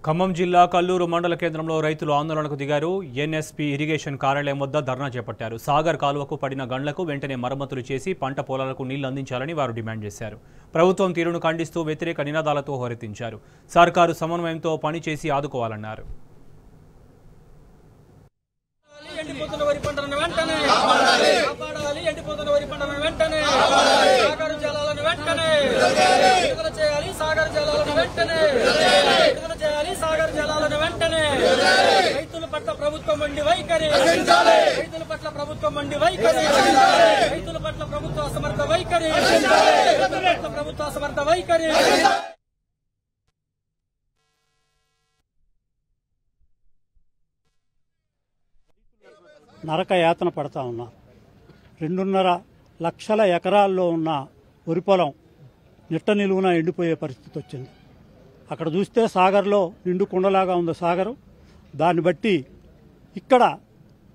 ఖమ్మం జిల్లా కల్లూరు మండల కేంద్రంలో రైతులు ఆందోళనకు దిగారు. ఎన్ఎస్పీ ఇరిగేషన్ కార్యాలయం వద్ద ధర్నా చేపట్టారు. సాగర్ కాలువకు పడిన గండ్లకు వెంటనే మరమ్మతులు చేసి పంట పొలాలకు నీళ్లు అందించాలని వారు డిమాండ్ చేశారు. ప్రభుత్వం తీరును ఖండిస్తూ వ్యతిరేక నినాదాలతో హోరెత్తించారు. సర్కారు సమన్వయంతో పనిచేసి ఆదుకోవాలన్నారు. సాగర్ జలాలను వెంటనే రైతుల పట్ల ప్రభుత్వం మండి వైఖరి, రైతుల పట్ల ప్రభుత్వం మండి వైఖరి, రైతుల పట్ల ప్రభుత్వ అసమర్థ వైఖరి, ప్రభుత్వ అసమర్థ వైఖరి. నరక యాతన పడతా ఉన్నారు. 2.5 లక్షల ఎకరాల్లో ఉన్న వరి పొలం నిట్ట నిలువున ఎండిపోయే పరిస్థితి వచ్చింది. అక్కడ చూస్తే సాగర్లో నిండు కుండలాగా ఉంది సాగరు. దాన్ని బట్టి ఇక్కడ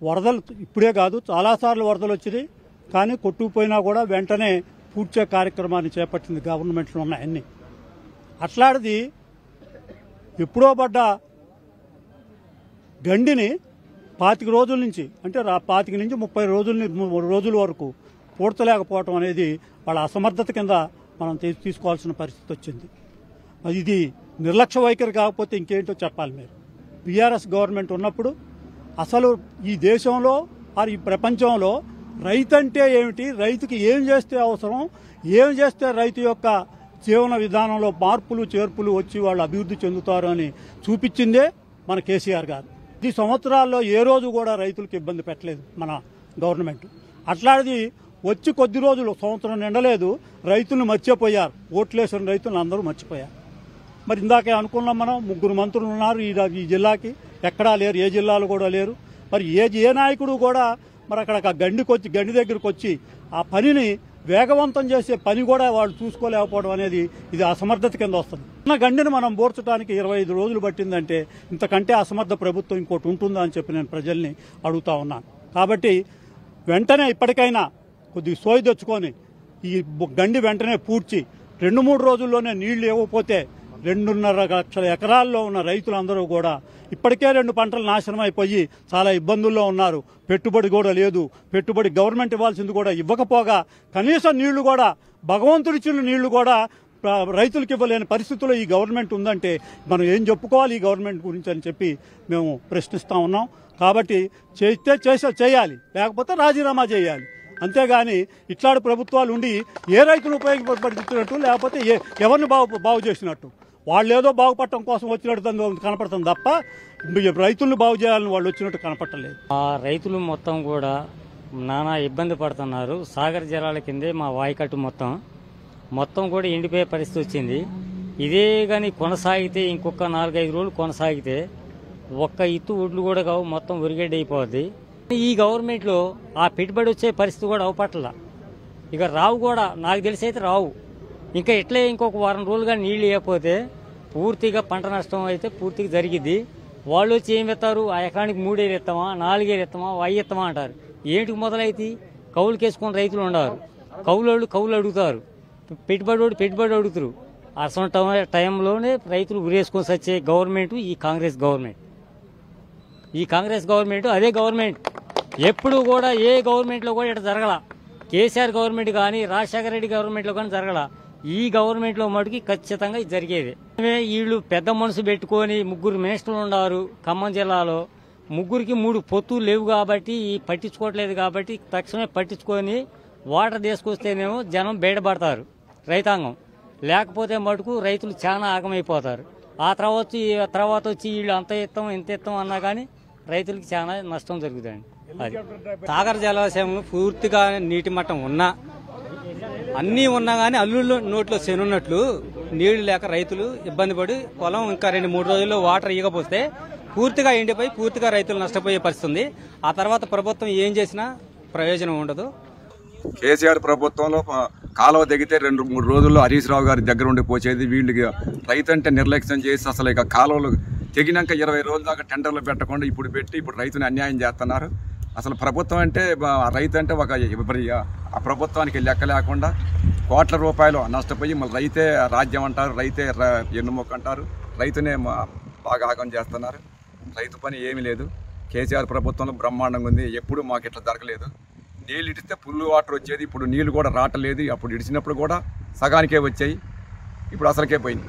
వరదలు ఇప్పుడే కాదు చాలాసార్లు వరదలు వచ్చినాయి, కానీ కొట్టుకుపోయినా కూడా వెంటనే పూడ్చే కార్యక్రమాన్ని చేపట్టింది గవర్నమెంట్లో ఉన్నాయన్నీ. అట్లాంటిది ఎప్పుడో పడ్డ గండిని 25 రోజుల నుంచి అంటే 25 నుంచి 30 రోజుల వరకు పూడ్చలేకపోవటం అనేది వాళ్ళ అసమర్థత కింద మనం తీసుకోవాల్సిన పరిస్థితి వచ్చింది. ఇది నిర్లక్ష్య వైఖరి కాకపోతే ఇంకేంటో చెప్పాలి. మీరు బీఆర్ఎస్ గవర్నమెంట్ ఉన్నప్పుడు అసలు ఈ దేశంలో ఈ ప్రపంచంలో రైతు అంటే ఏమిటి, రైతుకి ఏం చేస్తే అవసరం, ఏం చేస్తే రైతు యొక్క జీవన విధానంలో మార్పులు చేర్పులు వచ్చి వాళ్ళు అభివృద్ధి చెందుతారు అని చూపించిందే మన కేసీఆర్ గారు. 10 సంవత్సరాల్లో ఏ రోజు కూడా రైతులకు ఇబ్బంది పెట్టలేదు మన గవర్నమెంట్. అట్లాంటిది వచ్చి కొద్ది రోజులు సంవత్సరం నిండలేదు, రైతులను మర్చిపోయారు. ఓట్లేసిన రైతులను అందరూ మర్చిపోయారు. మరి ఇందాకే అనుకున్నాం మనం 3 మంత్రులు ఉన్నారు ఈ జిల్లాకి, ఎక్కడా లేరు, ఏ జిల్లాలో కూడా లేరు. మరి ఏ నాయకుడు కూడా మరి అక్కడ గండి దగ్గరకు వచ్చి ఆ పనిని వేగవంతం చేసే పని కూడా వాళ్ళు చూసుకోలేకపోవడం అనేది ఇది అసమర్థత కింద వస్తుంది. ఉన్న గండిని మనం బోర్చడానికి 25 రోజులు పట్టిందంటే ఇంతకంటే అసమర్థ ప్రభుత్వం ఇంకోటి ఉంటుందా అని చెప్పి నేను ప్రజల్ని అడుగుతా ఉన్నాను. కాబట్టి వెంటనే ఇప్పటికైనా కొద్దిగా సోయి తెచ్చుకొని ఈ గండి వెంటనే పూడ్చి 2-3 రోజుల్లోనే నీళ్లు ఇవ్వకపోతే 2.5 లక్షల ఎకరాల్లో ఉన్న రైతులందరూ కూడా ఇప్పటికే 2 పంటలు నాశనం అయిపోయి చాలా ఇబ్బందుల్లో ఉన్నారు. పెట్టుబడి కూడా లేదు, పెట్టుబడి గవర్నమెంట్ ఇవ్వాల్సింది కూడా ఇవ్వకపోగా కనీసం నీళ్లు కూడా భగవంతుడిచ్చిన నీళ్లు కూడా రైతులకు ఇవ్వలేని పరిస్థితుల్లో ఈ గవర్నమెంట్ ఉందంటే మనం ఏం చెప్పుకోవాలి ఈ గవర్నమెంట్ గురించి అని చెప్పి మేము ప్రశ్నిస్తూ ఉన్నాం. కాబట్టి చేయాలి, లేకపోతే రాజీనామా చేయాలి. అంతేగాని ఇట్లాంటి ప్రభుత్వాలు ఉండి ఏ రైతును ఉపయోగపడుతున్నట్టు లేకపోతే ఎవరిని బాగు చేసినట్టు వాళ్ళు ఏదో బాగుపడటం కోసం వచ్చినట్టు కనపడుతుంది తప్ప రైతులను బాగు చేయాలని వాళ్ళు వచ్చినట్టు కనపడలేదు. ఆ రైతులు మొత్తం కూడా నానా ఇబ్బంది పడుతున్నారు. సాగర్ జలాల కిందే మా వాయికట్టు మొత్తం కూడా ఎండిపోయే పరిస్థితి వచ్చింది. ఇదే కానీ కొనసాగితే ఇంకొక 4-5 రోజులు కొనసాగితే ఒక్క ఇత్తు ఒడ్లు కూడా కావు, మొత్తం ఉరిగడ్డ అయిపోద్ది. ఈ గవర్నమెంట్లో ఆ పెట్టుబడి వచ్చే పరిస్థితి కూడా అవపట్ల, ఇక రావు కూడా, నాకు తెలిసి అయితే రావు. ఇంకా ఇట్లే ఇంకొక వారం రోజులుగా నీళ్లు ఇవ్వకపోతే పూర్తిగా పంట నష్టం అయితే పూర్తిగా జరిగిద్ది. వాళ్ళు వచ్చి ఏం ఎత్తారు, ఆ ఎకరానికి 3 ఏళ్ళు ఎత్తామా, 4 ఏళ్ళు ఎత్తామా, 5 ఎత్తామా అంటారు. ఏంటికి మొదలైతే కౌలుకేసుకుని రైతులు ఉండరు, కౌలు అడుగుతారు, పెట్టుబడి అడుగుతారు. అసలు టైంలోనే రైతులు ఉరేసుకొని వచ్చే గవర్నమెంట్ ఈ కాంగ్రెస్ గవర్నమెంట్. అదే గవర్నమెంట్ ఎప్పుడు కూడా ఏ గవర్నమెంట్లో కూడా ఇట్లా జరగల. కేసీఆర్ గవర్నమెంట్ కానీ రాజశేఖర రెడ్డి గవర్నమెంట్లో కానీ జరగల. ఈ గవర్నమెంట్లో మటుకి ఖచ్చితంగా ఇది జరిగేది. వీళ్ళు పెద్ద మనసు పెట్టుకొని 3 మినిస్టర్లు ఉన్నారు ఖమ్మం జిల్లాలో. 3కి 3 పొత్తులు లేవు కాబట్టి పట్టించుకోవట్లేదు. కాబట్టి తక్షణమే పట్టించుకొని వాటర్ తీసుకొస్తేనేమో జనం బయటపడతారు రైతాంగం, లేకపోతే మటుకు రైతులు చాలా ఆగమైపోతారు. ఆ తర్వాత వచ్చి వీళ్ళు అంత ఇస్తాం ఇంత ఇస్తాం అన్నా కానీ రైతులకి చాలా నష్టం జరుగుతుంది. అది సాగర్ జలాశయం పూర్తిగా నీటి మట్టం ఉన్నా అన్నీ ఉన్నా కానీ అల్లుళ్ళు నోట్లో శనున్నట్లు నీళ్లు లేక రైతులు ఇబ్బంది పడి పొలం ఇంకా 2-3 రోజుల్లో వాటర్ ఇవ్వకపోతే పూర్తిగా ఎండిపోయి పూర్తిగా రైతులు నష్టపోయే పరిస్థితి ఉంది. ఆ తర్వాత ప్రభుత్వం ఏం చేసినా ప్రయోజనం ఉండదు. కేసీఆర్ ప్రభుత్వంలో కాలువ దిగితే 2-3 రోజుల్లో హరీష్ రావు గారి దగ్గర ఉండి పోసేది. వీళ్ళకి రైతు అంటే నిర్లక్ష్యం చేసి అసలు ఇక కాలువలు తెగినాక 20 రోజుల దాకా టెండర్లు పెట్టకుండా ఇప్పుడు పెట్టి ఇప్పుడు రైతుని అన్యాయం చేస్తున్నారు. అసలు ప్రభుత్వం అంటే రైతు అంటే ఆ ప్రభుత్వానికి లెక్క లేకుండా కోట్ల రూపాయలు నష్టపోయి మళ్ళీ రైతే రాజ్యం అంటారు, రైతే ఎన్నుమొక్క అంటారు, రైతునే బాగా ఆగం చేస్తున్నారు. రైతు పని ఏమీ లేదు. కేసీఆర్ ప్రభుత్వంలో బ్రహ్మాండంగా ఉంది. ఎప్పుడు మాకు ఇట్లా జరగలేదు. నీళ్ళు ఇడిస్తే ఫుల్ వాటర్ వచ్చేది. ఇప్పుడు నీళ్ళు కూడా రావట్లేదు. అప్పుడు ఇడిచినప్పుడు కూడా సగానికే వచ్చాయి. ఇప్పుడు అసలుకే పోయింది.